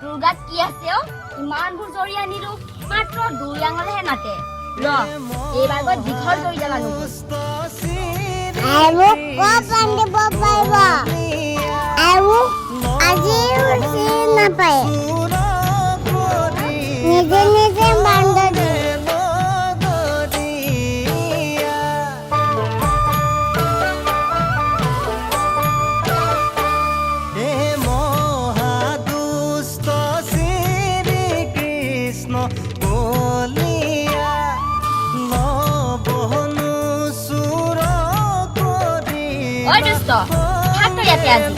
তোৰ গাত কি আছে অ ইমানবোৰ জৰি আনিলো মাত্ৰ 2 আঙুলহে নাতে ৰ এইবাৰ গৈ দীঘল জৰি ডাল আনো আৰু পাণ্ডে পাৰিব আৰু আজিও সি নাপায় নিজে নিজে বান্ধ ঐ দুষ্ট থাক তই ইয়াতে আজি